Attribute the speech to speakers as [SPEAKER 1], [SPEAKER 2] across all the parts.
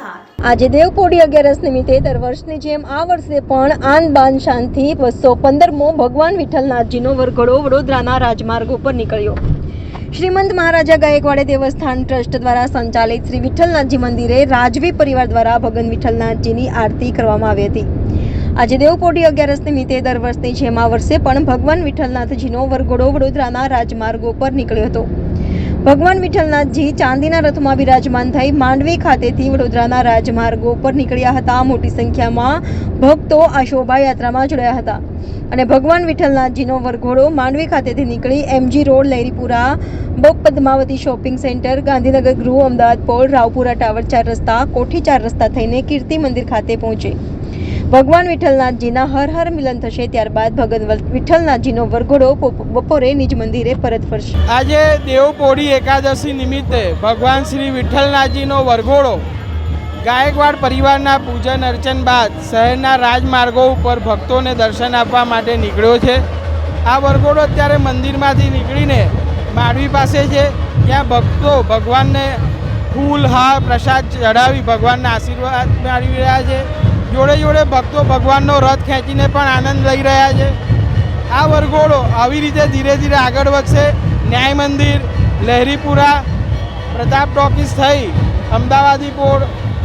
[SPEAKER 1] આજે દેવપોઢી 11 નિમિત્તે દર વર્ષની જેમ આ વર્ષે પણ આન બાન શાનથી 215મો ભગવાન વિઠ્ઠલનાથજીનો વરઘોડો વડોદરાના રાજમાર્ગો પર નીકળ્યો। શ્રીમંત મહારાજા ગાયકવાડ દેવસ્થાન ટ્રસ્ટ દ્વારા સંચાલિત શ્રી વિઠ્ઠલનાથજી મંદિરે રાજવી પરિવાર દ્વારા ભગવાન વિઠ્ઠલનાથજીની આરતી કરવામાં આવી હતી। આજે દેવપોઢી 11 નિમિત્તે દર વર્ષની જેમ આ વર્ષે પણ ભગવાન વિઠ્ઠલનાથજીનો વરઘોડો વડોદરાના રાજમાર્ગો પર નીકળ્યો હતો। ભગવાન વિઠ્ઠલનાથજી ચાંદીના રથમાં બિરાજમાન થઈ માંડવી ખાતેથી વડોદરાના રાજમાર્ગો પર નીકળ્યા હતા। મોટી સંખ્યામાં ભક્તો આ શોભાયાત્રામાં જોડાયા હતા અને ભગવાન વિઠ્ઠલનાથજીનો વરઘોડો માંડવી ખાતેથી નીકળી MG road, Laheripura, Padmavati shopping centre, Gandhinagar Gruh, Ahmedabad pole, Raopura tower 4 રસ્તા, કોઠી 4 રસ્તા થઈને કીર્તિ મંદિર ખાતે પહોંચે। ભગવાન વિઠ્ઠલનાથજીના હર હર મિલન થશે, ત્યારબાદ ભગવાન વિઠ્ઠલનાથજીનો વરઘોડો બપોરે નિજ મંદિરે પરત ફરશે।
[SPEAKER 2] આજે દેવપોઢી એકાદશી નિમિત્તે ભગવાન શ્રી વિઠ્ઠલનાથજીનો વરઘોડો ગાયકવાડ પરિવારના પૂજન અર્ચન બાદ શહેરના રાજમાર્ગો ઉપર ભક્તોને દર્શન આપવા માટે નીકળ્યો છે। આ વરઘોડો અત્યારે મંદિરમાંથી નીકળીને માંડવી પાસે છે, ત્યાં ભક્તો ભગવાનને ફૂલ, હાર, પ્રસાદ ચડાવી ભગવાનના આશીર્વાદ મેળવી રહ્યા છે। જોડે જોડે ભક્તો ભગવાનનો રથ ખેંચીને પણ આનંદ લઈ રહ્યા છે। આ વરઘોડો આવી રીતે ધીરે ધીરે આગળ વધશે। ન્યાય મંદિર, લહેરીપુરા, પ્રતાપ ટોકીસ થઈ અમદાવાદી પોળ,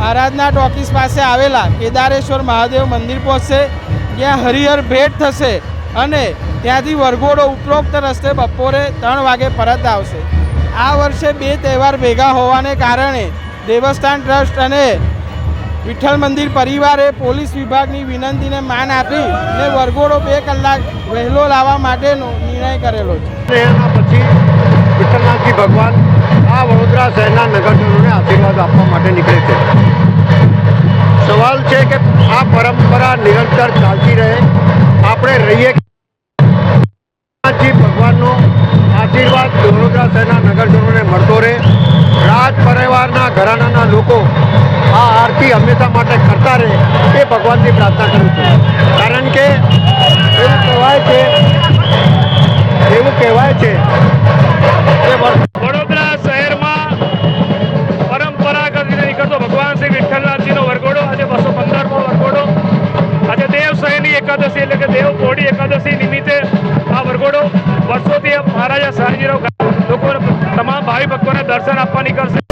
[SPEAKER 2] આરાધના ટોકીસ પાસે આવેલા કેદારેશ્વર મહાદેવ મંદિર પહોંચશે, જ્યાં હરિહર ભેટ થશે અને ત્યાંથી વરઘોડો ઉપરોક્ત રસ્તે બપોરે 3 વાગે પરત આવશે। આ વર્ષે 2 તહેવાર ભેગા હોવાને કારણે દેવસ્થાન ટ્રસ્ટ અને વિઠ્ઠલ મંદિર પરિવારે પોલીસ વિભાગની વિનંતીને માન આપી ને વરઘોડો 2 કલાક વહેલો લાવવા માટેનો નિર્ણય કરેલો છે।
[SPEAKER 3] એના પછી વિઠ્ઠલનાથજી ભગવાન આ વડોદરા શહેરના નગરજનોને આશીર્વાદ આપવા માટે નીકળે છે। સવાલ છે કે આ પરંપરા નિરંતર ચાલતી રહે, આપણે રહીએ, ભગવાનનો આશીર્વાદ વડોદરા શહેરના નગરજનોને મળતો રહે। રાજ પરિવારના ઘરાનાના લોકો આ આરતી હંમેશા માટે કરતા રહે એ ભગવાનની પ્રાર્થના કરું છું। કારણ કે એવું કહેવાય છે કે
[SPEAKER 4] વડોદરા શહેરમાં પરંપરાગત રીતે નીકળતો ભગવાન શ્રી વિઠ્ઠલનાથજીનો વરઘોડો આજે 215મો વરઘોડો આજે દેવ શયની એકાદશી એટલે કે દેવપોઢી એકાદશી નિમિત્તે આ વરઘોડો વર્ષોથી મહારાજા શાહજીરાવ લોકો તમામ ભાવિ ભક્તોને દર્શન આપવા નીકળશે।